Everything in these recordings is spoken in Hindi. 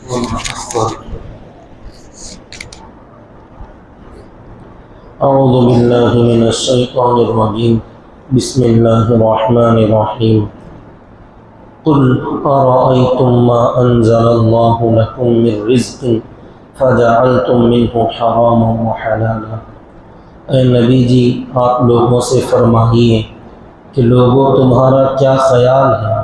अऊज़ु बिल्लाहि मिनश शैतानिर रजीम। बिस्मिल्लाहिर्रहमानिर्रहीम। कुल अरअयतुम मा अंज़लल्लाहु लकुम मिर रिज़्क़िन फजअलतुम मिन्हु हरामन व हलाला। ऐ नबी जी, आप लोगों से फरमाइए कि लोगों, तुम्हारा क्या ख़याल है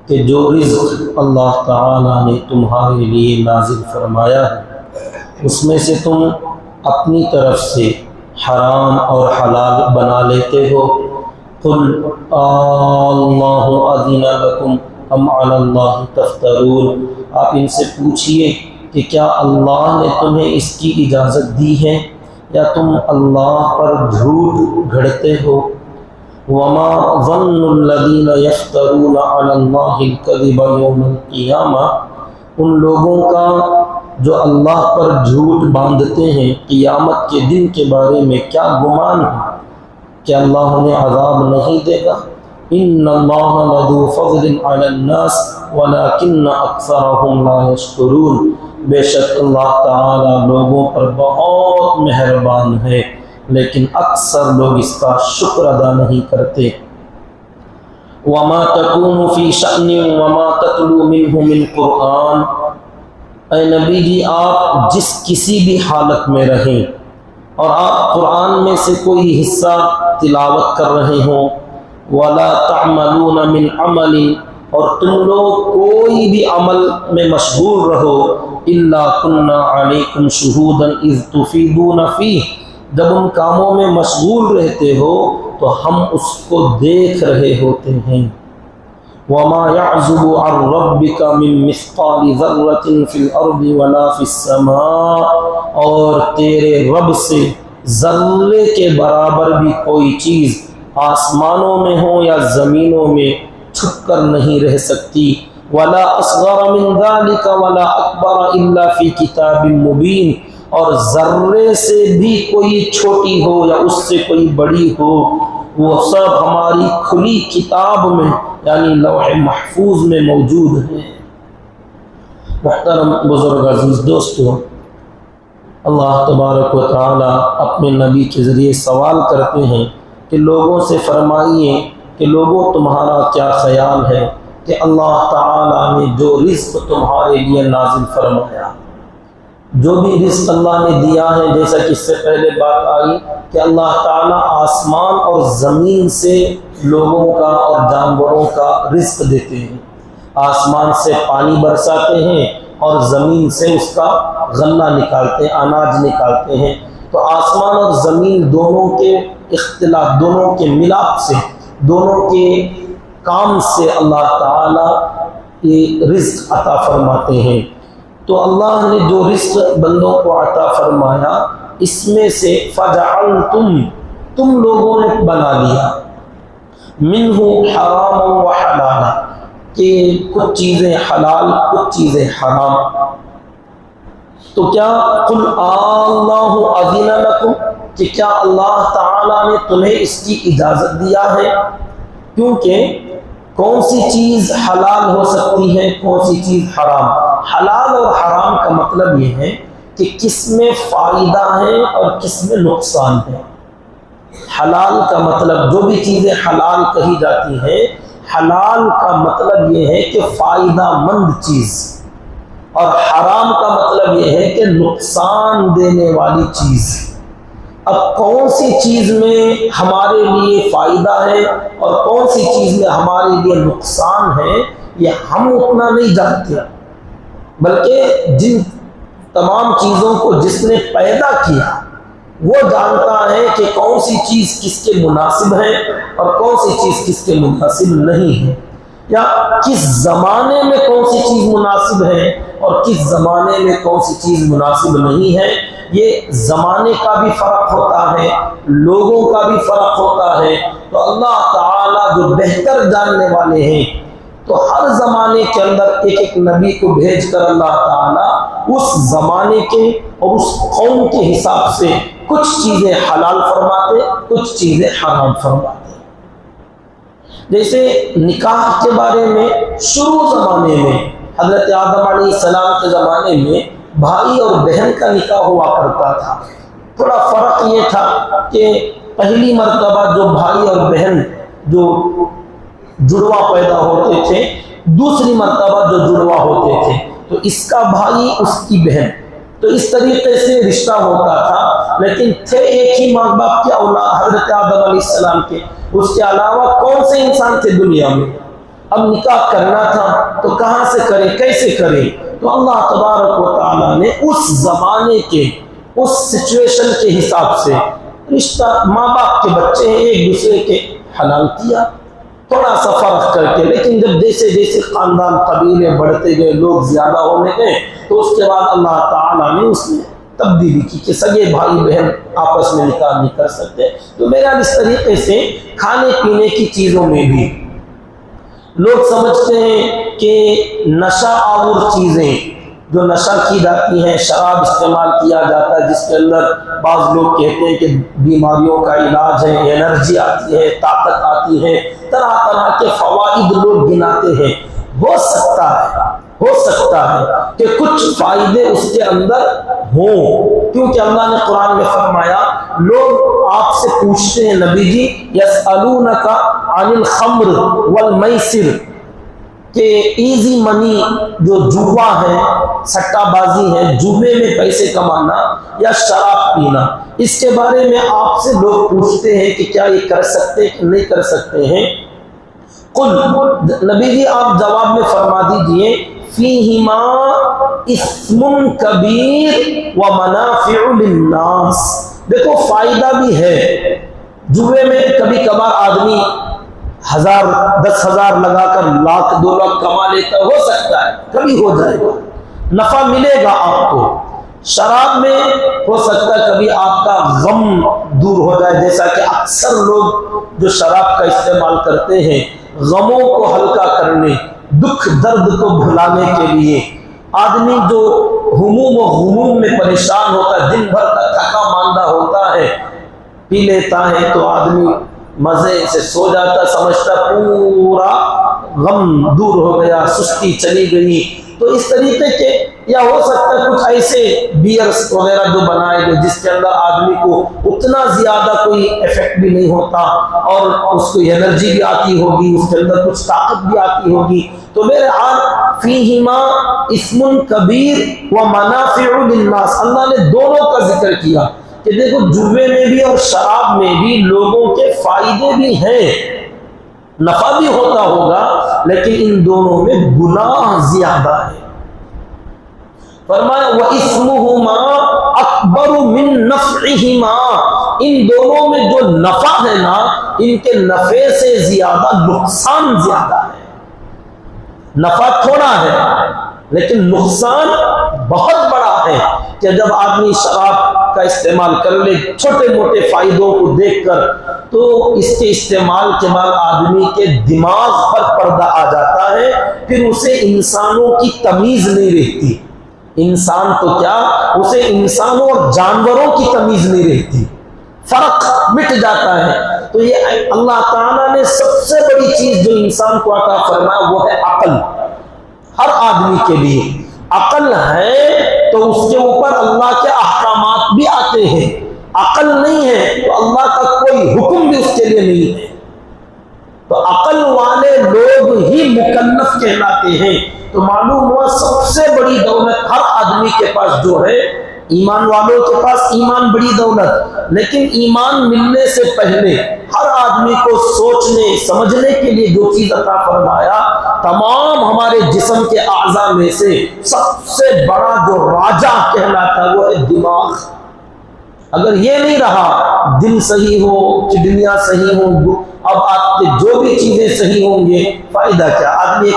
कि जो रिज़्क़ अल्लाह ताला ने तुम्हारे लिए नाज़िल फरमाया है उसमें से तुम अपनी तरफ से हराम और हलाल बना लेते हो। कुल अल्लाहु अज़िन लकुम अम अलल्लाहि तफ्तरून। आप इनसे पूछिए कि क्या अल्लाह ने तुम्हें इसकी इजाज़त दी है या तुम अल्लाह पर झूठ घड़ते हो। वमा ज़न्नुल्लज़ीना यफ्तरून अलल्लाहिल कज़िबा यौमल क़ियामा। उन लोगों का जो अल्लाह पर झूठ बांधते हैं क़ियामत के दिन के बारे में क्या गुमान है कि अल्लाह उन्हें अज़ाब नहीं देगा। इन्नल्लाह लज़ू फ़ज़लिन अलन्नास वलाकिन्न अक्सरहुम ला यशकुरून। बेशक अल्लाह ताला लोगों पर बहुत मेहरबान है लेकिन अक्सर लोग इसका शुक्र अदा नहीं करते। वमा तकूनु फ़ी शअनिन वमा ततलू मिन्हु मिन क़ुरआन। ऐ नबी जी, आप जिस किसी भी हालत में रहें और आप कुरान में से कोई हिस्सा तिलावत कर रहे हो, वला तअमलून मिन अमलिन, और तुम लोग कोई भी अमल में मशगूल रहो, इल्ला कुन्ना अलैकुम शुहूदन इज़ तुफीदून फ़ीह। जब उन कामों में मशगूल रहते हो तो हम उसको देख रहे होते हैं। वमा यअज़ुबु अन रब्बिका मिन मिस्क़ालि ज़र्रतिन फ़िल अर्दि वला फ़िस समा। और तेरे रब से ज़र्रे के बराबर भी कोई चीज़ आसमानों में हो या ज़मीनों में छुप कर नहीं रह सकती। वला असग़र मिन ज़ालिका वला अकबर इल्ला फ़ी किताबिन मुबीन। और ज़र्रे से भी कोई छोटी हो या उससे कोई बड़ी हो, वो सब हमारी खुली किताब में यानी लौह महफूज में मौजूद है। मुहतरम बुज़ुर्ग अज़ीज़ दोस्तों, अल्लाह तबारक व तआला अपने नबी के ज़रिए सवाल करते हैं कि लोगों से फरमाइए कि लोगों, तुम्हारा क्या ख़याल है कि अल्लाह ताला ने जो रिज़्क़ तुम्हारे लिए नाज़िल फरमाया, जो भी रिज़्क़ अल्लाह ने दिया है, जैसा कि इससे पहले बात आई कि अल्लाह ताला आसमान और ज़मीन से लोगों का और जानवरों का रिज़्क़ देते हैं। आसमान से पानी बरसाते हैं और ज़मीन से उसका गन्ना निकालते हैं, अनाज निकालते हैं। तो आसमान और ज़मीन दोनों के इख्तिलाफ, दोनों के मिलाप से, दोनों के काम से अल्लाह ताला ये रिज़्क़ अता फरमाते हैं। तो अल्लाह ने जो रिज़्क़ बंदों को अता फरमाया, इसमें से फजअलतुम, तुम लोगों ने बना लिया, मिन्हु हराम व हलाला, कि कुछ चीज़ें हलाल कुछ चीज़ें हराम। तो क्या कुल अल्लाहु अज़िन लकुम, कि क्या अल्लाह ताला ने तुम्हें इसकी इजाज़त दिया है। क्योंकि कौन सी चीज़ हलाल हो सकती है, कौन सी चीज़ हराम। हलाल और हराम का मतलब ये है कि किस में फ़ायदा है और किस में नुकसान है। हलाल का मतलब, जो भी चीज़ें हलाल कही जाती हैं, हलाल का मतलब ये है कि फ़ायदा मंद चीज़, और हराम का मतलब ये है कि नुकसान देने वाली चीज़। अब कौन सी चीज़ में हमारे लिए फ़ायदा है और कौन सी चीज़ में हमारे लिए नुकसान है, ये हम उतना नहीं जानते, बल्कि जिन तमाम चीज़ों को जिसने पैदा किया वो जानता है कि कौन सी चीज़ किसके मुनासिब है और कौन सी चीज़ किसके मुनासिब नहीं है, या किस ज़माने में कौन सी चीज़ मुनासिब है और किस ज़माने में कौन सी चीज़ मुनासिब नहीं है। ये ज़माने का भी फ़र्क होता है, लोगों का भी फ़र्क होता है। तो अल्लाह ताला जो बेहतर जानने वाले हैं, तो हर ज़माने के अंदर एक एक नबी को भेज कर अल्लाह ताला उस ज़माने के और उस कौम के हिसाब से कुछ चीज़ें हलाल फरमाते, कुछ चीज़ें हराम फरमाते। जैसे निकाह के बारे में शुरू ज़माने में हज़रत आदम अलैहिस्सलाम के ज़माने में भाई और बहन का निकाह हुआ करता था। थोड़ा फ़र्क ये था कि पहली मर्तबा जो भाई और बहन जो जुड़वा पैदा होते थे, दूसरी मर्तबा जो जुड़वा होते थे, तो इसका भाई उसकी बहन, तो इस तरीके से रिश्ता होता था। लेकिन थे एक ही माँ बाप के औलाद हज़रत आदम अलैहिस्सलाम के, उसके अलावा कौन से इंसान थे दुनिया में। अब निकाह करना था तो कहाँ से करें, कैसे करें? तो अल्लाह तबारक व तआला ने उस ज़माने के उस सिचुएशन के हिसाब से रिश्ता, माँ बाप के बच्चे हैं, एक दूसरे के हलाल किया, थोड़ा सा फर्क करके। लेकिन जब जैसे जैसे खानदान कबीले बढ़ते गए, लोग ज्यादा होने गए, तो उसके बाद अल्लाह ताला ने उसमें तब्दीली की कि सगे भाई बहन आपस में निकाह नहीं कर सकते। तो मेरा इस तरीके से खाने पीने की चीज़ों में भी लोग समझते हैं कि नशा आवर चीज़ें जो नशा की जाती हैं, शराब इस्तेमाल किया जाता है, जिसके अंदर बाज़ लोग कहते हैं कि बीमारियों का इलाज है, एनर्जी आती है, ताकत आती है, तरह तरह के फ़वाइद लोग गिनाते हैं। हो सकता है कि कुछ फ़ायदे उसके अंदर हों, क्योंकि अल्लाह ने कुरान में फरमाया, लोग आपसे पूछते हैं नबी जी, यसअलूनका अनिल खम्र वल मैसिर, कि इजी मनी जो जुआ है, सट्टाबाजी है, जुए में पैसे कमाना या शराब पीना, इसके बारे में आपसे लोग पूछते हैं कि क्या ये कर सकते हैं कि नहीं कर सकते हैं। कुल नबी जी आप जवाब में फरमा दीजिए, फीहिमा इस्मुन कबीर व मनाफिउ लिन्नास। देखो फायदा भी है, जुए में कभी कभार आदमी 1000 10,000 लगाकर लाख 2 लाख कमा लेता, हो सकता है कभी हो जाएगा, नफा मिलेगा आपको। शराब में हो सकता है कभी आपका गम दूर हो जाए, जैसा कि अक्सर लोग जो शराब का इस्तेमाल करते हैं गमों को हल्का करने, दुख दर्द को भुलाने के लिए। आदमी जो हुमूम व गुमूम में परेशान होता है, दिन भर का थका मांदा होता है, पी लेता है तो आदमी मजे से सो जाता, समझता पूरा गम दूर हो गया, सुस्ती चली गई। तो इस तरीके के, या हो सकता है कुछ ऐसे बियर्स वगैरह जो बनाए गए जिसके अंदर आदमी को उतना ज्यादा कोई इफेक्ट भी नहीं होता और उसको एनर्जी भी आती होगी, उसके अंदर कुछ ताकत भी आती होगी। तो मेरे हाल फीहिमा इस्मुन कबीर व मनाफिउ लिन्नास, अल्लाह ने दोनों का जिक्र किया कि देखो जुए में भी और शराब में भी लोगों के फायदे भी हैं, नफा भी होता होगा, लेकिन इन दोनों में गुनाह ज्यादा है। फरमाया व इस्मुहुमा अकबरु मिन नफ़इहिमा, इन दोनों में जो नफा है ना, इनके नफे से ज्यादा नुकसान ज्यादा है। नफा थोड़ा है लेकिन नुकसान बहुत बड़ा है कि जब आदमी शराब का इस्तेमाल कर ले, छोटे मोटे फायदों को देखकर, तो इसके इस्तेमाल के बाद आदमी के दिमाग पर पर्दा आ जाता है, फिर उसे इंसानों की तमीज नहीं रहती। इंसान तो क्या, उसे इंसानों और जानवरों की तमीज नहीं रहती, फर्क मिट जाता है। तो ये अल्लाह ताला ने सबसे बड़ी चीज जो इंसान को अता फरमाया वो है अक्ल। हर आदमी के लिए अक्ल है तो उसके ऊपर अल्लाह के अहकामात भी आते हैं, अक्ल नहीं है तो अल्लाह का कोई हुक्म भी उसके लिए नहीं है। तो अक्ल वाले लोग ही मुकल्लफ कहलाते हैं। तो मालूम हुआ सबसे बड़ी दौलत हर आदमी के पास जो है, ईमान वालों के पास ईमान बड़ी दौलत, लेकिन ईमान मिलने से पहले हर आदमी को सोचने समझने के लिए जो चीज अता फरमाया, तमाम हमारे जिस्म के आज़ा में से सबसे बड़ा जो राजा कहलाता वो है दिमाग। अगर ये नहीं रहा, दिल सही हो, किडनियां सही हो, अब आपके जो भी चीजें सही होंगे, फायदा क्या? आदमी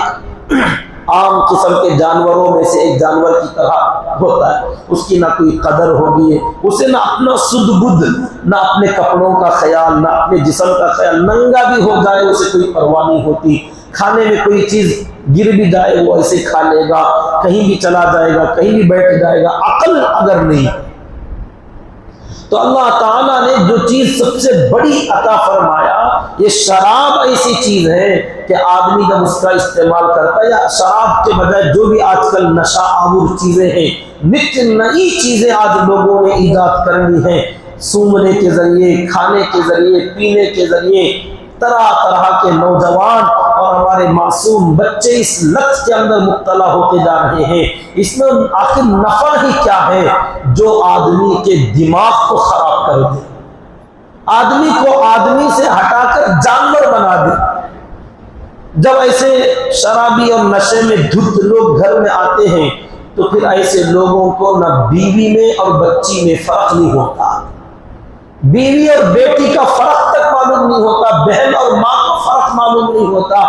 आम किस्म के जानवरों में से एक जानवर की तरह होता है, उसकी ना कोई कदर होगी, उसे ना अपना सुध बुध, ना अपने कपड़ों का ख्याल, ना अपने जिस्म का ख्याल, नंगा भी हो जाए उसे कोई परवाह नहीं होती, खाने में कोई चीज गिर भी जाए वो ऐसे खा लेगा, कहीं भी चला जाएगा, कहीं भी बैठ जाएगा। अक्ल अगर नहीं तो अल्लाह ताला ने जो चीज सबसे बड़ी अता फरमाया, ये शराब ऐसी चीज है कि आदमी जब उसका इस्तेमाल करता है, या शराब के बजाय जो भी आजकल नशा आवर चीजें हैं, नित्य नई चीजें आज लोगों ने ईजाद कर ली हैं, सूंघने के जरिए, खाने के जरिए, पीने के जरिए तरह तरह के नौजवान और हमारे मासूम बच्चे इस लत के अंदर मुब्तला होते जा रहे हैं। इसमें आखिर नफा ही क्या है जो आदमी के दिमाग को खराब कर दे, आदमी को आदमी से हटाकर जानवर बना दे। जब ऐसे शराबी और नशे में धुत लोग घर में आते हैं तो फिर ऐसे लोगों को न बीवी में और बच्ची में फर्क नहीं होता, बीवी और बेटी का फर्क तक मालूम नहीं होता, बहन और माँ का फर्क मालूम नहीं होता।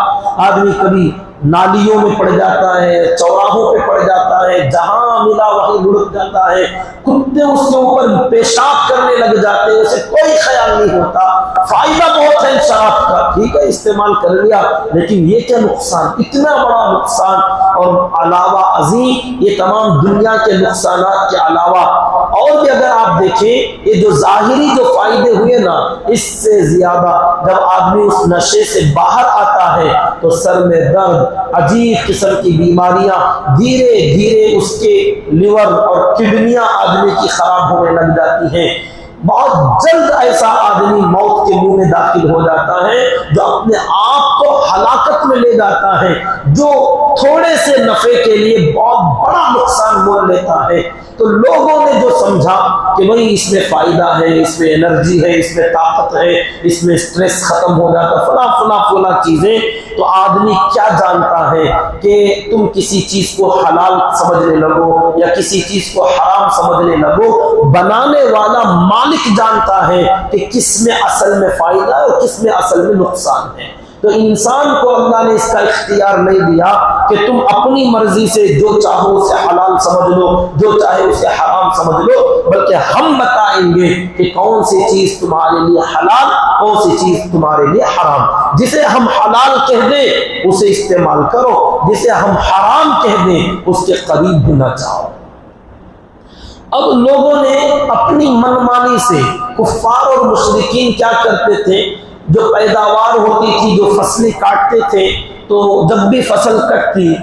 आदमी कभी नालियों में पड़ जाता है, चौराहों पे पड़ जाता है, जहां मिला वहीं लुढ़क जाता है, कुत्ते उसके ऊपर पेशाब करने लग जाते हैं, उसे कोई ख्याल नहीं होता। फायदा बहुत है शराब का, ठीक है इस्तेमाल कर लिया, लेकिन ये क्या नुकसान, इतना बड़ा नुकसान। और अलावा अजीम ये तमाम दुनिया के नुकसान के अलावा और भी अगर आप देखें, ये जो जाहिरी जो फायदे हुए ना, इससे ज्यादा जब आदमी उस नशे से बाहर आता है तो सर में दर्द, अजीब किस्म की बीमारियां, धीरे धीरे उसके लिवर और किडनियां आदमी की खराब होने लग जाती हैं। बहुत जल्द ऐसा आदमी मौत के मुंह में दाखिल हो जाता है, जो अपने आप को हलाकत में ले जाता है, जो थोड़े से नफे के लिए बहुत बड़ा नुकसान मोल लेता है। तो लोगों ने जो समझा कि भाई इसमें फायदा है, इसमें एनर्जी है, इसमें ताकत है, इसमें स्ट्रेस खत्म हो जाता, फला फला फला चीजें, तो आदमी क्या जानता है कि तुम किसी चीज को हलाल समझने लगो या किसी चीज को हराम समझने लगो, बनाने वाला मालिक जानता है कि किस में असल में फायदा है और किस में असल में नुकसान है। तो इंसान को अल्लाह ने इसका इख्तियार नहीं दिया कि तुम अपनी मर्जी से जो चाहो उसे हलाल समझ लो, जो चाहे उसे हराम समझ लो, बल्कि हम बताएंगे कि कौन सी चीज तुम्हारे लिए हलाल, कौन सी चीज तुम्हारे लिए हराम। जिसे हम हलाल कह दें उसे इस्तेमाल करो, जिसे हम हराम कह दें उसके करीब भी ना जाओ। अब लोगों ने अपनी मनमानी से, कुफ्फार और मुशरिकीन क्या करते थे, जो पैदावार होती थी, जो फसलें काटते थे, तो जब भी फसल कटती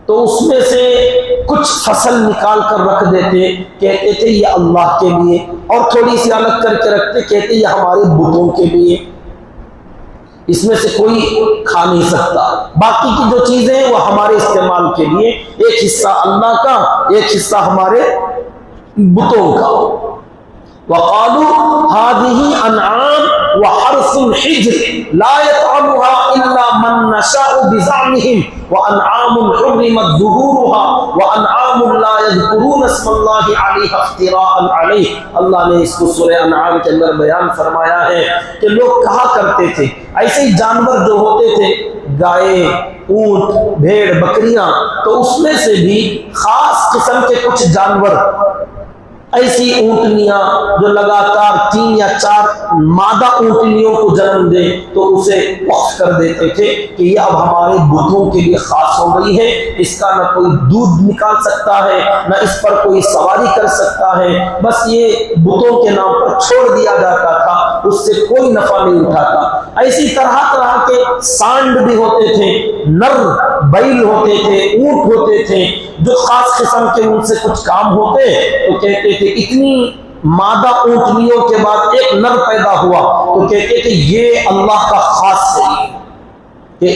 तो उसमें से कुछ फसल निकाल कर रख देते, कहते थे ये अल्लाह के लिए, और थोड़ी सी अलग करके रखते, कहते ये हमारे बुतों के लिए, इसमें से कोई खा नहीं सकता, बाकी की जो चीजें हैं वो हमारे इस्तेमाल के लिए, एक हिस्सा अल्लाह का, एक हिस्सा हमारे बुतों का। वक़ालू हादिही अनआम व हर्सुन हिज्र ला यतअमुहा इल्ला मन नशाउ बिज़अमिहिम व अनआमुन हुर्रिमत ज़ुहूरुहा व अनआमुन ला यज़कुरून इस्मल्लाहि अलैहा इफ्तिराअन अलैहि। अल्लाह ने इसको सूरह अनआम के अंदर बयान फरमाया है कि लोग कहा करते थे, ऐसे ही जानवर जो होते थे, गाय, ऊंट, भेड़, बकरियां, तो उसमें से भी खास किस्म के कुछ जानवर, ऐसी ऊंटनियां जो लगातार 3 या 4 मादा ऊंटनियों को जन्म दे, तो उसे वक्फ कर देते थे कि ये अब हमारे बुतों के लिए खास हो गई है, इसका न कोई दूध निकाल सकता है, न इस पर कोई सवारी कर सकता है, बस ये बुतों के नाम पर छोड़ दिया जाता था, उससे कोई नफा नहीं उठाता। ऐसी तरह तरह के सांड भी होते थे, नर बैल होते थे, ऊंट होते थे, जो खास किस्म के उनसे कुछ काम होते, तो कहते थे इतनी मादा ऊंटनियों के बाद एक नर पैदा हुआ, तो कहते थे ये अल्लाह का खास है, कि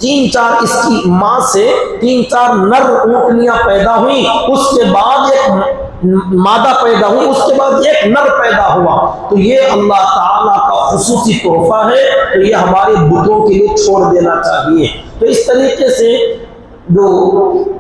3-4 इसकी माँ से 3-4 नर ऊंटनियां पैदा हुई, उसके बाद एक मादा पैदा हुई, उसके बाद एक नर पैदा हुआ, तो ये अल्लाह ताला का खुसूसी तोहफा है, तो ये हमारे बुतों के लिए छोड़ देना चाहिए। तो इस तरीके से जो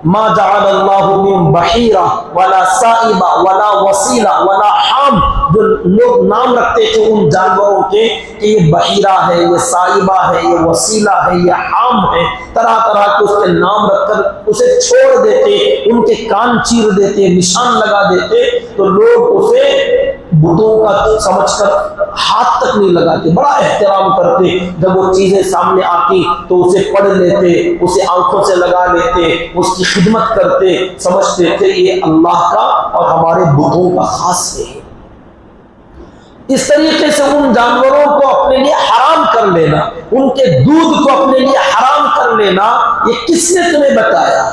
मा जअलल्लाहु मिन बहीरा वला साइबा वला वसीला वला हाम, जो लोग नाम रखते थे उन जानवरों के कि ये बहीरा है, ये साइबा है, ये वसीला है, ये हाम है, तरह तरह के उसके नाम रखकर उसे छोड़ देते, उनके कान चीर देते, निशान लगा देते, तो लोग उसे बुतों का समझकर हाथ तक नहीं लगाते, बड़ा एहतराम करते। जब वो चीजें सामने आती तो उसे पढ़ लेते, उसे आंखों से लगा लेते, उसकी खिदमत करते, समझते थे ये अल्लाह का और हमारे बुतों का खास है। इस तरीके से उन जानवरों को अपने लिए हराम कर लेना, उनके दूध को अपने लिए हराम कर लेना, ये किसने तुम्हें बताया?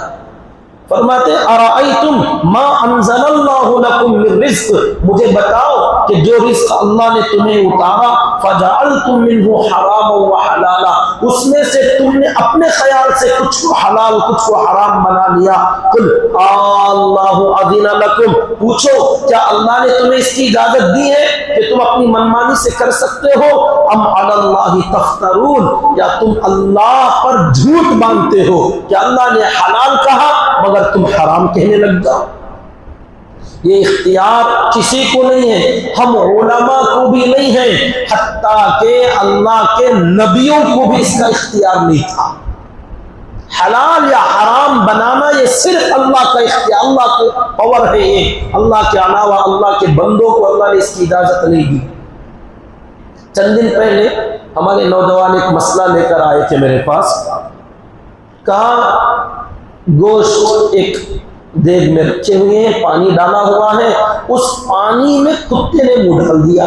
फरमाते अराअयतुम मा अंज़लल्लाहु लकुम मिन रिज़्क़, मुझे बताओ कि जो रिज़्क़ अल्लाह ने तुम्हें उतारा, फजअलतुम मिन्हु हरामन व हलाला, उसमें से तुमने अपने ख्याल से कुछ को हलाल कुछ को हराम बना लिया। कुल अल्लाहु अज़िना लकुम, पूछो क्या अल्लाह ने तुम्हें इसकी इजाजत दी है कि तुम अपनी मनमानी से कर सकते हो? अम अलल्लाहि तफ्तरून, या तुम अल्लाह पर झूठ बांधते हो कि अल्लाह ने हलाल कहा मगर तुम हराम कहने लग जाओ। ये इख्तियार किसी को नहीं है, हम उलमा को भी नहीं है, हत्ता के अल्लाह के नबियों को भी इसका इख्तियार नहीं था। हलाल या हराम बनाना ये सिर्फ अल्लाह का इख्तियार, अल्लाह को पावर है, ये अल्लाह के अलावा अल्लाह के बंदों को अल्लाह ने इसकी इजाजत नहीं दी। चंद दिन पहले हमारे नौजवान एक मसला लेकर आए थे मेरे पास, कहा गोश्त एक देग में रखे हुए हैं, पानी डाला हुआ है, उस पानी में कुत्ते ने मुंह डाल दिया।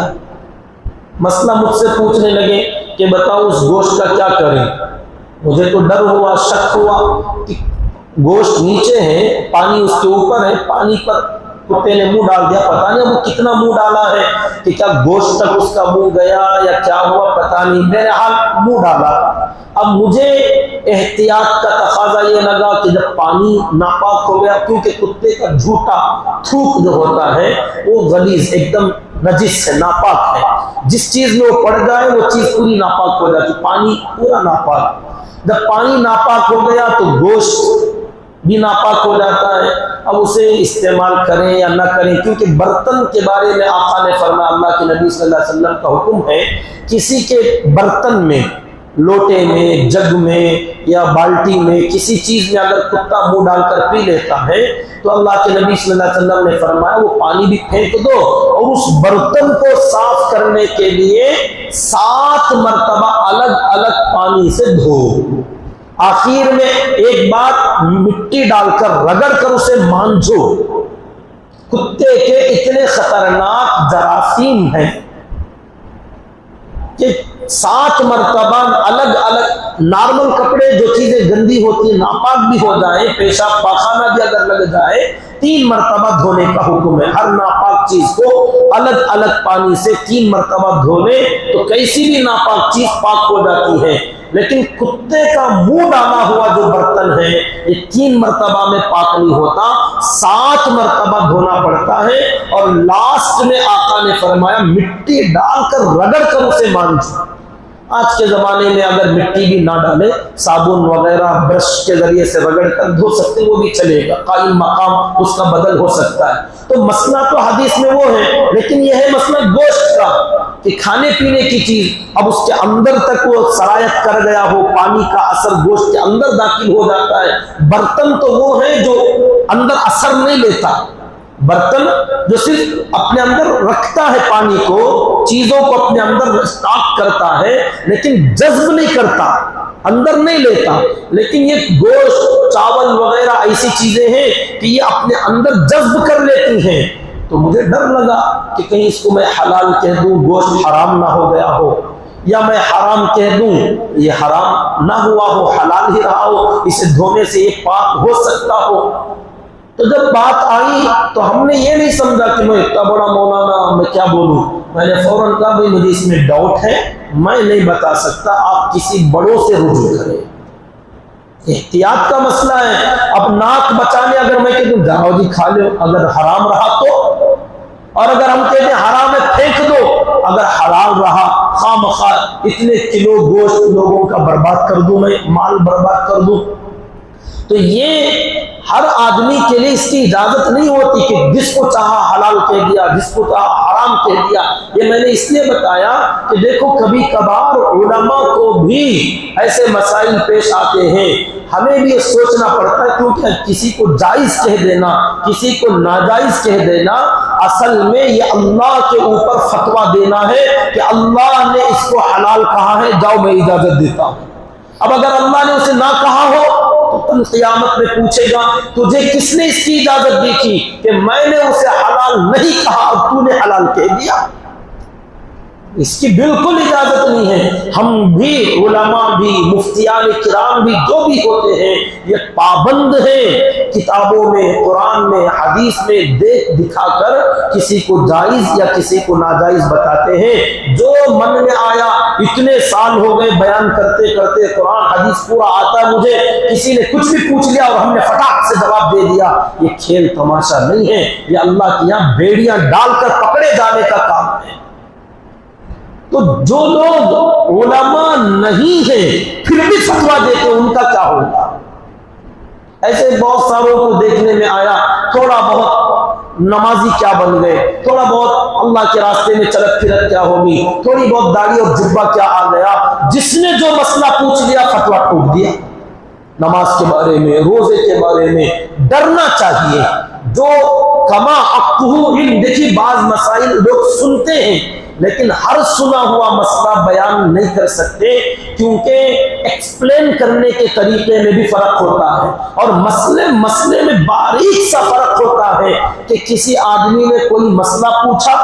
मसला मुझसे पूछने लगे कि बताओ उस गोश्त का क्या करें। मुझे तो डर हुआ, शक हुआ कि गोश्त नीचे है, पानी उसके ऊपर है, पानी पर कुत्ते ने मुंह डाल दिया। पता नहीं वो कितना मुंह डाला है, कि क्या गोश्त तक उसका मुंह गया या क्या हुआ पता नहीं, मेरे हाल मुंह डाला। अब मुझे एहतियात का तकाजा ये लगा कि जब पानी नापाक हो गया, क्योंकि कुत्ते का झूठा थूक जो होता है वो गलीज एकदम नजिस है, नापाक है, जिस चीज में वो पड़ जाए वो चीज पूरी नापाक हो जाती, पानी पूरा नापाक। जब पानी नापाक हो गया तो गोश्त भी नापाक हो जाता है। अब उसे इस्तेमाल करें या ना करें, क्योंकि बर्तन के बारे में आका ने फरमाया, अल्लाह के नबी सल्लल्लाहु अलैहि वसल्लम का हुक्म है, किसी के बर्तन में, लोटे में, जग में या बाल्टी में, किसी चीज में अगर कुत्ता मुंह डालकर पी लेता है तो अल्लाह के नबी सल्लल्लाहु अलैहि वसल्लम ने फरमाया वो पानी भी फेंक दो और उस बर्तन को साफ करने के लिए 7 मरतबा अलग अलग पानी से धो। आखिर में एक बार मिट्टी डालकर रगड़ कर उसे मांझो। कुत्ते के इतने खतरनाक जरासीम हैं कि 7 मरतबा अलग अलग, नॉर्मल कपड़े जो चीजें गंदी होती है, नापाक भी हो जाए, पेशाब पाखाना भी अगर लग जाए, 3 मरतबा धोने का हुक्म है। हर नापाक चीज को अलग अलग पानी से 3 मरतबा धोने तो कैसी भी नापाक चीज पाक हो जाती है। लेकिन कुत्ते का मुंह डाला हुआ जो बर्तन है ये 3 मरतबा में पाक नहीं होता, 7 मरतबा धोना पड़ता है। और लास्ट में आका ने फरमाया मिट्टी डालकर रगड़ कर उसे मांझो। आज के ज़माने में अगर मिट्टी भी ना डाले, साबुन वगैरह ब्रश के जरिए से रगड़ कर धो सकते, वो भी चलेगा, कायम मकाम उसका बदल हो सकता है। तो मसला तो हदीस में वो है, लेकिन यह है मसला गोश्त का कि खाने पीने की चीज अब उसके अंदर तक वो सरायत कर गया हो, पानी का असर गोश्त के अंदर दाखिल हो जाता है। बर्तन तो वो है जो अंदर असर नहीं लेता, बर्तन जो सिर्फ अपने अंदर रखता है पानी को, चीजों को अपने अंदर स्टॉक करता है, लेकिन जज्ब नहीं करता, अंदर नहीं लेता। लेकिन ये गोश्त, चावल वगैरह ऐसी चीजें हैं कि ये अपने अंदर जज्ब कर लेती हैं। तो मुझे डर लगा कि कहीं इसको मैं हलाल कह दूं, गोश्त हराम ना हो गया हो, या मैं हराम कह दूं, ये हराम ना हुआ हो, हलाल ही रहा हो, इसे धोने से ये पाक हो सकता हो। तो जब बात आई तो हमने ये नहीं समझा कि मैं इतना बड़ा मौलाना, मैं क्या बोलूं। मैंने फौरन कहा भाई मुझे इसमें डाउट है, मैं नहीं बता सकता, आप किसी बड़ों से रुजू करें। एहतियात का मसला है। अब नाक बचाने अगर मैं कहूँ जाओ जी खा लो, अगर हराम रहा तो, और अगर हम कहते हैं हराम है फेंक दो, अगर हलाल रहा खामखा इतने किलो गोश्त लोगों का बर्बाद कर दूं, मैं माल बर्बाद कर दूं। तो ये हर आदमी के लिए इसकी इजाजत नहीं होती कि जिसको चाहा हलाल कह दिया, जिसको चाहा हराम कह दिया। ये मैंने इसलिए बताया कि देखो कभी कभार उलमा को भी ऐसे मसाइल पेश आते हैं, हमें भी ये सोचना पड़ता है, क्योंकि किसी को जायज कह देना, किसी को नाजायज कह देना, असल में ये अल्लाह के ऊपर फतवा देना है कि अल्लाह ने इसको हलाल कहा है, जाओ मैं इजाजत देता हूं। अब अगर अल्लाह ने उसे ना कहा हो तो कल क़यामत में पूछेगा तुझे किसने इसकी इजाजत दी थी कि मैंने उसे हलाल नहीं कहा और तूने हलाल कह दिया। इसकी बिल्कुल इजाजत नहीं है। हम भी, उलमा भी, मुफ्तियान किराम भी, जो भी होते हैं, ये पाबंद हैं किताबों में, कुरान में, हदीस में देख दिखाकर किसी को जायज या किसी को नाजायज बताते हैं। जो मन में आया, इतने साल हो गए बयान करते करते, कुरान हदीस पूरा आता है मुझे, किसी ने कुछ भी पूछ लिया और हमने फटाक से जवाब दे दिया। ये खेल तमाशा नहीं है, ये अल्लाह के यहाँ बेड़ियां डालकर पकड़े जाने का काम है। तो जो लोग उलमा नहीं है फिर भी फतवा देते, उनका क्या होगा? ऐसे बहुत सारों को देखने में आया, थोड़ा बहुत नमाजी क्या बन गए, थोड़ा बहुत अल्लाह के रास्ते में चलत फिरत क्या होगी, थोड़ी बहुत दाढ़ी और जुब्बा क्या आ गया। जिसने जो मसला पूछ लिया फतवा ठोक दिया। नमाज के बारे में, रोजे के बारे में डरना चाहिए। जो कमा अक्तुहु इल्म, देखिए बाज मसाइल लोग सुनते हैं लेकिन हर सुना हुआ मसला बयान नहीं कर सकते, क्योंकि एक्सप्लेन करने के तरीके में भी फर्क होता है और मसले में बारीक सा फर्क होता है कि किसी आदमी ने कोई मसला पूछा,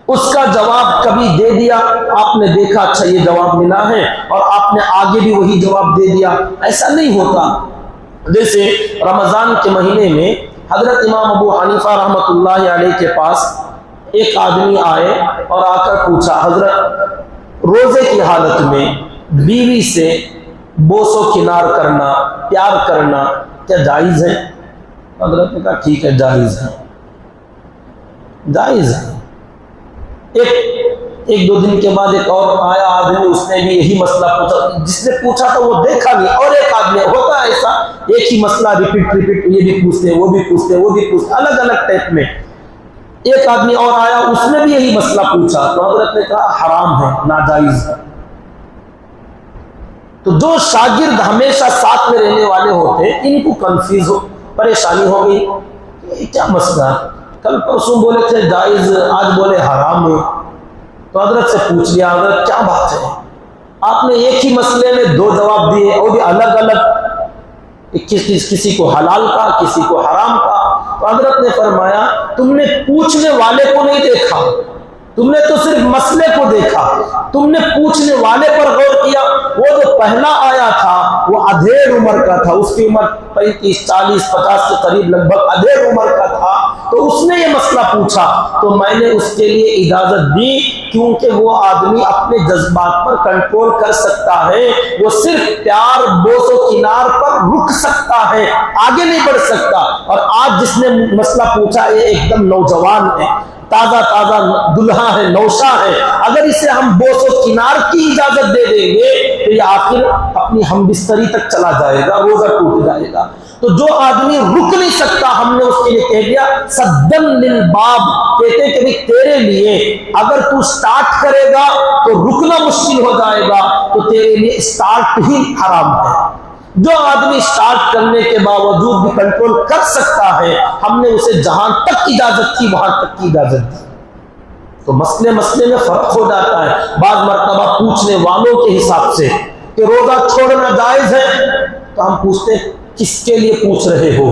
उसका जवाब कभी दे दिया, आपने देखा अच्छा ये जवाब मिला है और आपने आगे भी वही जवाब दे दिया। ऐसा नहीं होता। जैसे रमजान के महीने में हजरत इमाम अबू हनीफा रहमतुल्लाह अलैह के पास एक आदमी आए और आकर पूछा, हजरत रोजे की हालत में बीवी से बोसो किनार करना, प्यार करना क्या जायज है? हजरत ने कहा ठीक है, जायज है, जायज है। एक दो दिन के बाद एक और आया आदमी, उसने भी यही मसला पूछा। जिसने पूछा था वो देखा नहीं, और एक आदमी, होता है ऐसा, एक ही मसला रिपीट, ये भी पूछते, वो भी पूछते, अलग अलग टाइप में। एक आदमी और आया, उसने भी यही मसला पूछा, तो हजरत ने कहा हराम है, नाजायज है। तो जो शागिर्द हमेशा साथ में रहने वाले होते हैं, इनको कंफ्यूज हो, परेशानी हो गई, ये क्या मसला, कल परसों बोले थे जायज, आज बोले हराम है। तो हजरत से पूछ लिया, हजरत क्या बात है, आपने एक ही मसले में दो जवाब दिए और भी अलग अलग, किसी को हलाल का, किसी को हराम का। तो हजरत ने फरमाया तुमने पूछने वाले को नहीं देखा, तुमने तो सिर्फ मसले को देखा, तुमने पूछने वाले पर गौर किया। वो जो पहला आया था वो अधेड़ उम्र का था, उसकी उम्र 35, 40, 50 के करीब लगभग अधेड़ उम्र का था। तो उसने ये मसला पूछा तो मैंने उसके लिए इजाजत दी, क्योंकि वो आदमी अपने जज्बात पर कंट्रोल कर सकता है, वो सिर्फ प्यार बोसो किनार पर रुक सकता है, आगे नहीं बढ़ सकता। और आज जिसने मसला पूछा ये एकदम नौजवान है, ताजा ताजा दुल्हा है, नौशा है, अगर इसे हम बोसो किनार की इजाजत दे देंगे तो ये आखिर अपनी हमबिस्तरी तक चला जाएगा, रोजा टूट जाएगा। तो जो आदमी रुक नहीं सकता, हमने उसके लिए कह दिया सद्दन लिल बाब, कहते कि भाई तेरे लिए अगर तू स्टार्ट करेगा तो रुकना मुश्किल हो जाएगा, तो तेरे लिए स्टार्ट ही हराम है। जो आदमी स्टार्ट करने के बावजूद भी कंट्रोल कर सकता है, हमने उसे जहां तक इजाजत थी वहां तक की इजाजत दी। तो मसले में फर्क हो जाता है। बाज मर्तबा पूछने वालों के हिसाब से कि रोजा छोड़ना जायज है, तो हम पूछते किसके लिए पूछ रहे हो?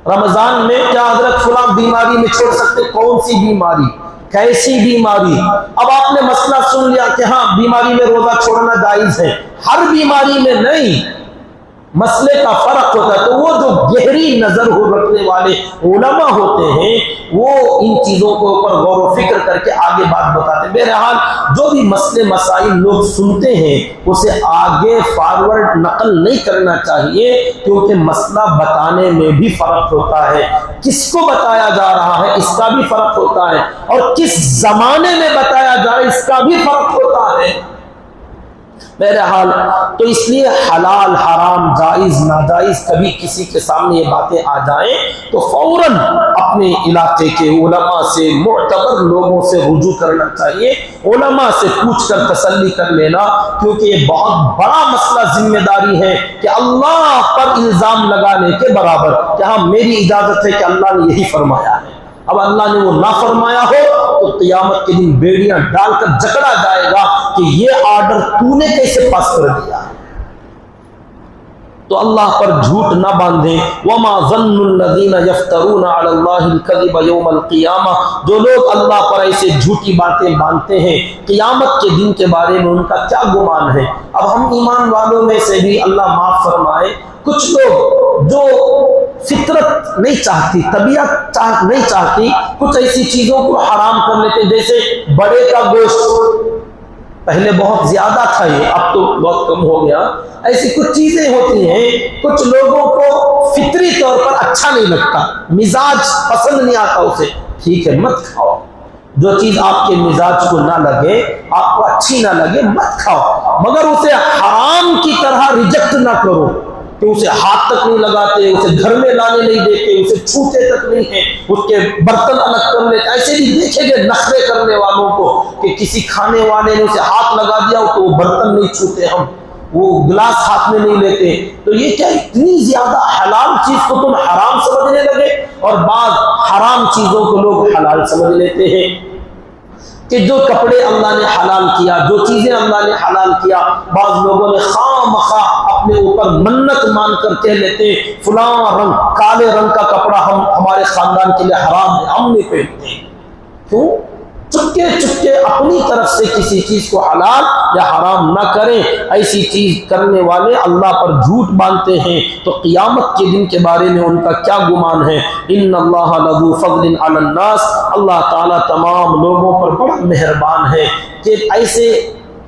रमजान में क्या हजरत फुला बीमारी में छोड़ सकते? कौन सी बीमारी, कैसी बीमारी? अब आपने मसला सुन लिया कि हाँ बीमारी में रोजा छोड़ना जायज है, हर बीमारी में नहीं, मसले का फर्क होता है। तो वो जो गहरी नजर हो रखने वाले उलमा होते हैं, वो इन चीजों के ऊपर गौर व फिक्र करके आगे बात बताते हैं। बहरहाल जो भी मसले मसाइल लोग सुनते हैं उसे आगे फॉरवर्ड नकल नहीं करना चाहिए, क्योंकि मसला बताने में भी फर्क होता है, किसको बताया जा रहा है इसका भी फर्क होता है, और किस जमाने में बताया जाए इसका भी फर्क होता है। बहरहाल तो इसलिए हलाल हराम जायज नाजायज कभी किसी के सामने ये बातें आ जाएं तो फौरन अपने इलाके के उलमा से, मुअतबर लोगों से रुजू करना चाहिए, उलमा से पूछकर तसल्ली कर लेना, क्योंकि ये बहुत बड़ा मसला जिम्मेदारी है कि अल्लाह पर इल्जाम लगाने के बराबर कि हाँ मेरी इजाजत है कि अल्लाह ने यही फरमाया है। अब अल्लाह ने वो ना फरमाया हो तो क़यामत के दिन बेड़ियां डालकर जकड़ा जाएगा कि ये ऑर्डर तूने कैसे पास कर दिया। तो अल्लाह पर झूठ ना बांधें। वमा ज़न्नुल्लज़ीना यफ्तरूना अलल्लाहिल कज़िब यौमल क़ियामा, जो लोग अल्लाह पर ऐसे झूठी बातें बांधते हैं क़ियामत के दिन के बारे में उनका क्या गुमान है। अब हम ईमान वालों में से भी अल्लाह माफ़ फरमाए, कुछ लोग जो फितरत नहीं चाहती, तबीयत नहीं चाहती, कुछ ऐसी चीज़ों को हराम कर लेते, जैसे बड़े का गोश्त पहले बहुत ज्यादा था, ये अब तो बहुत कम हो गया। ऐसी कुछ चीजें होती हैं, कुछ लोगों को फितरी तौर पर अच्छा नहीं लगता, मिजाज पसंद नहीं आता उसे, ठीक है मत खाओ। जो चीज आपके मिजाज को ना लगे, आपको अच्छी ना लगे, मत खाओ, मगर उसे हराम की तरह रिजेक्ट ना करो कि उसे हाथ तक नहीं लगाते, उसे घर में लाने नहीं देते, उसे छूते तक नहीं है, उसके बर्तन अलग कर लेते। ऐसे भी देखेंगे नखरे करने वालों को कि किसी खाने वाले ने उसे हाथ लगा दिया तो वो बर्तन नहीं छूते, हम वो गिलास हाथ में नहीं लेते। तो ये क्या, इतनी ज्यादा हलाल चीज को तुम हराम समझने लगे, और बाद हराम चीजों को लोग हलाल समझ लेते हैं। कि जो कपड़े अल्लाह ने हलाल किया, जो चीजें अल्लाह ने हलाल किया, बाज लोगों ने खामखा अपने ऊपर मन्नत मान कर कह लेते फुला रंग, काले रंग का कपड़ा हमारे खानदान के लिए हराम है, हम नहीं पहनते। क्यों? चुपके चुपके अपनी तरफ से किसी चीज को हलाल या हराम ना करें। ऐसी चीज करने वाले अल्लाह पर झूठ बांधते हैं, तो क़ियामत के दिन के बारे में उनका क्या गुमान है। इन्नल्लाह लज़ू फ़ज़लिन अलन नास, अल्लाह ताला तमाम लोगों पर बड़ा मेहरबान है कि ऐसे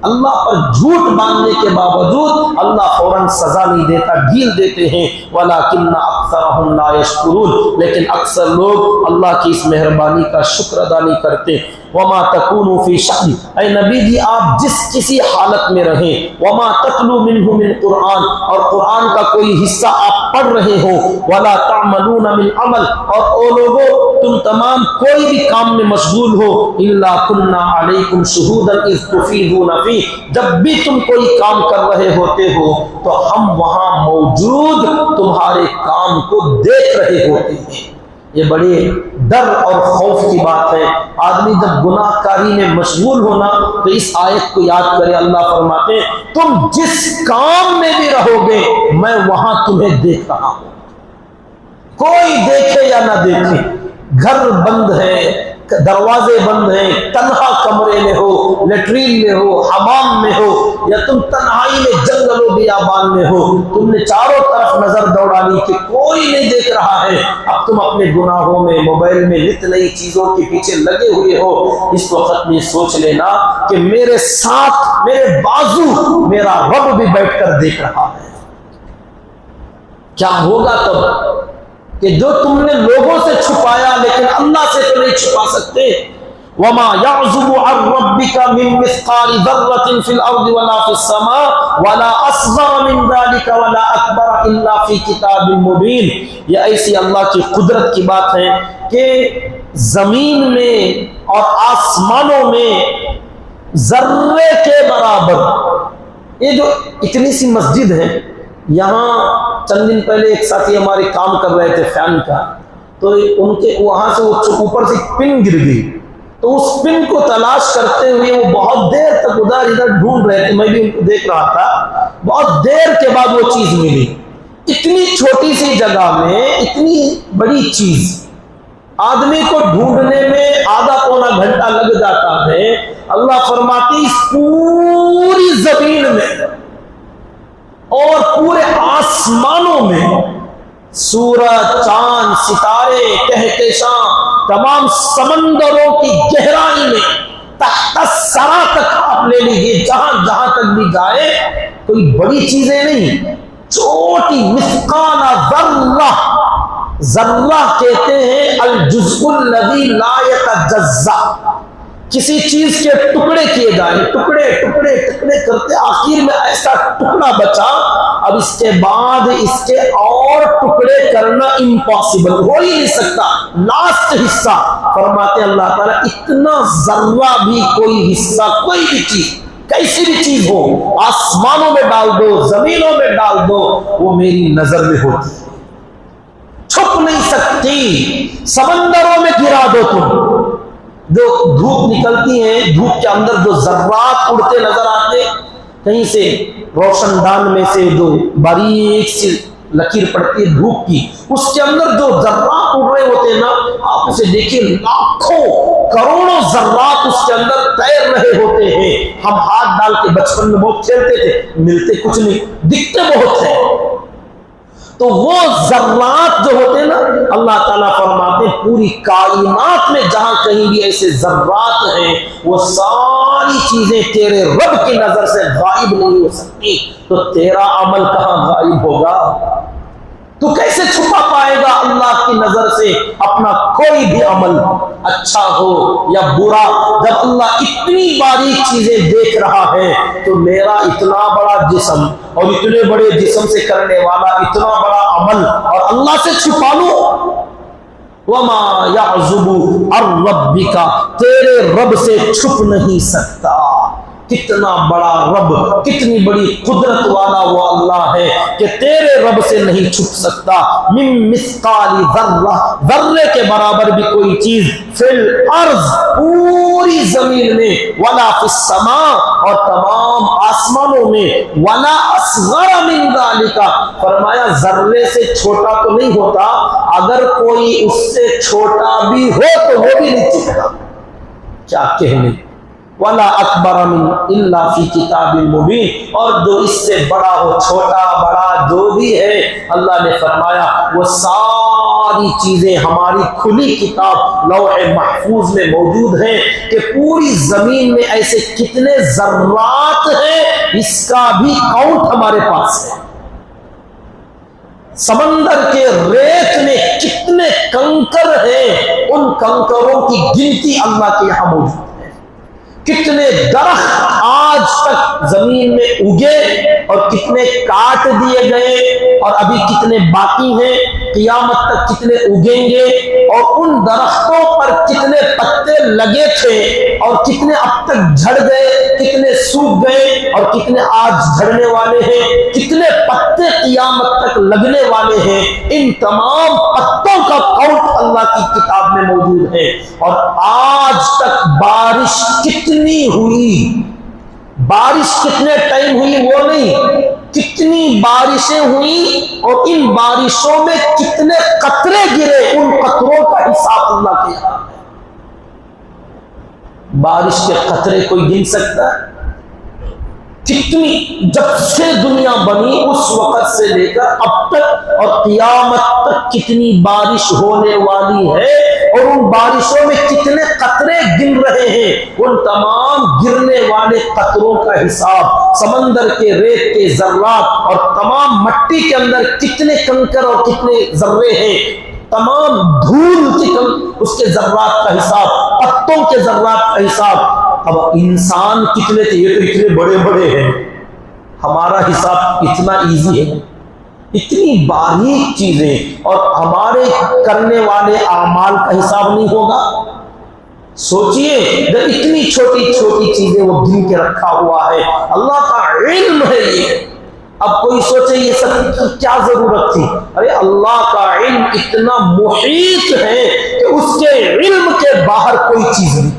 अल्लाह पर झूठ बांधने के बावजूद अल्लाह फौरन सजा नहीं देता, ढील देते हैं। वलाकिन्ना अक्सरहुम ला यशकुरून, लेकिन अक्सर लोग अल्लाह की इस मेहरबानी का शुक्र अदा नहीं करते। वमा तकूनु फी शान, ऐ नबी जी आप जिस किसी हालत में रहें, वमा ततलू मिन्हु मिन कुरान, और कुरान का कोई हिस्सा आप पढ़ रहे हो, वला तामलूना मिन अमल, और ओ लोगों तुम तमाम कोई भी काम में मशगूल हो, इल्ला कुन्ना अलैकुम शुहूदन इज़ तुफीदूना फी, जब भी तुम कोई काम कर रहे होते हो तो हम वहां मौजूद तुम्हारे काम को देख रहे होते हैं। ये बड़े डर और खौफ की बात है। आदमी जब गुनाहकारी में मशगूल होना तो इस आयत को याद करे। अल्लाह फरमाते तुम जिस काम में भी रहोगे मैं वहां तुम्हें देख रहा हूं, कोई देखे या ना देखे, घर बंद है, दरवाजे बंद हैं, तन्हा कमरे में हो, लेटरीन में हो, हमाम में हो, या तुम तन्हाई में जंगलों बियाबान में हो, तुमने चारों तरफ नजर दौड़ानी कि कोई नहीं देख रहा है, अब तुम अपने गुनाहों में, मोबाइल में, नित नई चीजों के पीछे लगे हुए हो। इस वक्त में सोच लेना कि मेरे साथ, मेरे बाजू मेरा रब भी बैठकर देख रहा है। क्या होगा तब कि जो तुमने लोगों से छुपाया लेकिन अल्लाह से तो नहीं छुपा सकते। वमा यअज़ुबु अन रब्बिका मिन मिस्क़ाली ज़र्रतिन फिल अर्दि वला फिस समा वला असग़र मिन ज़ालिका वला अकबर इल्ला फी किताबिन मुबीन। ये ऐसी अल्लाह की कुदरत की बात है कि जमीन में और आसमानों में जर्रे के बराबर, ये जो इतनी सी मस्जिद है, यहाँ चंद दिन पहले एक साथी हमारे काम कर रहे थे फैन का, तो उनके वहां से ऊपर से पिन गिर गई, तो उस पिन को तलाश करते हुए वो बहुत देर तक उधर इधर ढूंढ रहे थे, मैं भी उनको देख रहा था। बहुत देर के बाद वो चीज मिली। इतनी छोटी सी जगह में इतनी बड़ी चीज, आदमी को ढूंढने में आधा पौना घंटा लग जाता है। अल्लाह फरमाती इस पूरी जमीन में और पूरे आसमानों में, सूरज, चांद, सितारे, कहकशां, तमाम समंदरों की गहराई में, तहत सरा तक आप ले लीजिए, जहां जहां तक भी जाए, कोई बड़ी चीजें नहीं, छोटी मिस्काना जर्रा, जर्रा कहते हैं अल जुज़्उल लज़ी ला यतजज़्ज़ा, किसी चीज के टुकड़े किए जाए, टुकड़े टुकड़े टुकड़े करते आखिर में ऐसा टुकड़ा बचा, अब इसके बाद इसके और टुकड़े करना इम्पॉसिबल, हो ही नहीं सकता, लास्ट हिस्सा। फरमाते अल्लाह ताला इतना जर्रा भी कोई हिस्सा, कोई भी चीज, कैसी भी चीज हो, आसमानों में डाल दो, जमीनों में डाल दो, वो मेरी नजर में होती है, छुप नहीं सकती। समंदरों में गिरा दो तुम, जो धूप निकलती है, धूप के अंदर जो जर्रात उड़ते नजर आते, कहीं से रोशनदान में से जो बारीक सी लकीर पड़ती है धूप की, उसके अंदर जो जर्रात उड़ रहे होते हैं ना, आप उसे देखिए, लाखों करोड़ों जर्रात उसके अंदर तैर रहे होते हैं। हम हाथ डाल के बचपन में बहुत खेलते थे, मिलते कुछ नहीं, दिखते बहुत है। तो वो जर्रात जो होते हैं ना, अल्लाह ताला फरमाते हैं पूरी कायनात में जहां कहीं भी ऐसे जर्रात हैं, वो सारी चीजें तेरे रब की नजर से गायब नहीं हो सकती। तो तेरा अमल कहां गायब होगा? तू कैसे छुपा पाएगा अल्लाह की नजर से अपना कोई भी अमल, अच्छा हो या बुरा? जब अल्लाह इतनी बारीक चीजें देख रहा है, तो मेरा इतना बड़ा जिस्म और इतने बड़े जिस्म से करने वाला इतना बड़ा अमल और अल्लाह से छुपा लो? वमा याज़ुबु अर रब्बिका, तेरे रब से छुप नहीं सकता। कितना बड़ा रब, कितनी बड़ी कुदरत वाला वो अल्लाह है कि तेरे रब से नहीं छुप सकता। मिन मिस्काली ज़र्रा, ज़र्रे के बराबर भी कोई चीज, फिल अर्ज़, पूरी जमीन में, वला फिस समा, और तमाम आसमानों में, वला असग़र मिन ज़ालिका, फरमाया जर्रे से छोटा तो नहीं होता, अगर कोई उससे छोटा भी हो तो वो भी नहीं छुपता। क्या कहने, वला अकबर मिन इल्ला फी किताबिल मुबीन, और जो इससे बड़ा हो, छोटा बड़ा जो भी है, अल्लाह ने फरमाया वो सारी चीजें हमारी खुली किताब लौह महफूज में मौजूद हैं कि पूरी जमीन में ऐसे कितने जर्रात हैं, इसका भी काउंट हमारे पास है। समंदर के रेत में कितने कंकर हैं, उन कंकरों की गिनती अल्लाह के यहां मौजूद है। कितने दरख्त आज तक जमीन में उगे और कितने काट दिए गए और अभी कितने बाकी हैं, कियामत तक कितने उगेंगे, और उन दरख्तों पर कितने पत्ते लगे थे और कितने अब तक झड़ गए, कितने सूख गए और कितने आज झड़ने वाले हैं, कितने पत्ते कियामत तक लगने वाले हैं। इन तमाम पत्तों का काउंट अल्लाह की किताब में मौजूद है। और आज तक बारिश कितनी हुई, बारिश कितने टाइम हुई वो नहीं, कितनी बारिशें हुई और इन बारिशों में कितने कतरे गिरे, उन कतरों का हिसाब अल्लाह के यहां है। बारिश के कतरे कोई गिन सकता है? कितनी, जब से दुनिया बनी उस वक्त से लेकर अब तक और क़ियामत तक कितनी बारिश होने वाली है, और उन बारिशों में कितने कतरे गिर रहे हैं, उन तमाम गिरने वाले कतरों का हिसाब, समंदर के रेत के जर्रात और तमाम मट्टी के अंदर कितने कंकर और कितने जर्रे हैं, तमाम धूल के उसके जर्रात का हिसाब, पत्तों के जर्रात का हिसाब। अब इंसान कितने थे, ये तो इतने बड़े बड़े हैं, हमारा हिसाब इतना इजी है, इतनी बारीक चीजें, और हमारे करने वाले आमाल का हिसाब नहीं होगा। सोचिए, जब इतनी छोटी छोटी चीजें वो गिन के रखा हुआ है, अल्लाह का इल्म है ये। अब कोई सोचे ये सब की क्या जरूरत थी? अरे अल्लाह का इल्म इतना मुहीत है कि उसके इल्म के बाहर कोई चीज नहीं,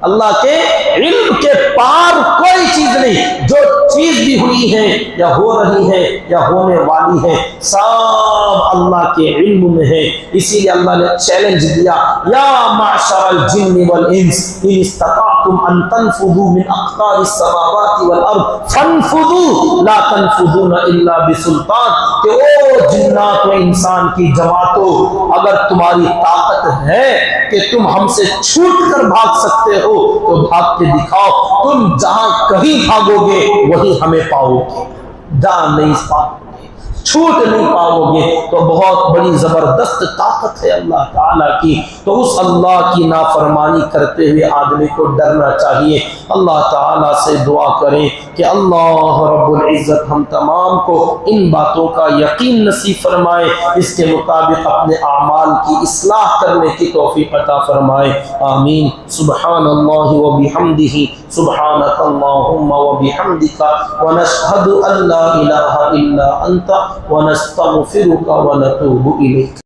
अल्लाह के इल्म के पार कोई चीज नहीं। जो चीज भी हुई है या हो रही है या होने वाली है, सब अल्लाह के इल्म में है। इसीलिए अल्लाह ने चैलेंज दिया, या माशरल जिन्नि वल इंस इन इस्तताअतुम अन तनफुदू मिन अक़तारिस समावाति वल अर्द फनफुदू ला तनफुदूना इल्ला बिसुल्तान, कि ओ जिन्नात व इंसान की जमातों, अगर तुम्हारी ताकत है कि तुम हमसे छूट कर भाग सकते हो तो भाग के दिखाओ। तुम जहां कहीं भागोगे वहीं हमें पाओगे, जहां नहीं पाओगे, छूट नहीं पाओगे। तो बहुत बड़ी जबरदस्त ताकत है अल्लाह ताला की। तो उस अल्लाह की नाफरमानी करते हुए आदमी को डरना चाहिए। अल्लाह ताला से दुआ करें कि अल्लाह रब्बुल इज्जत हम तमाम को इन बातों का यकीन नसीब फरमाए, इसके मुताबिक अपने आमाल की इस्लाह करने की तौफीक अता फरमाए। आमीन। सुब्हानल्लाहि व बिहम्दिही, सुब्हानकल्लाहुम्मा व बिहम्दिका, व नशहदु अन ला इलाहा इल्ला अंता व नस्तगफिरुका व नतूबु इलैक।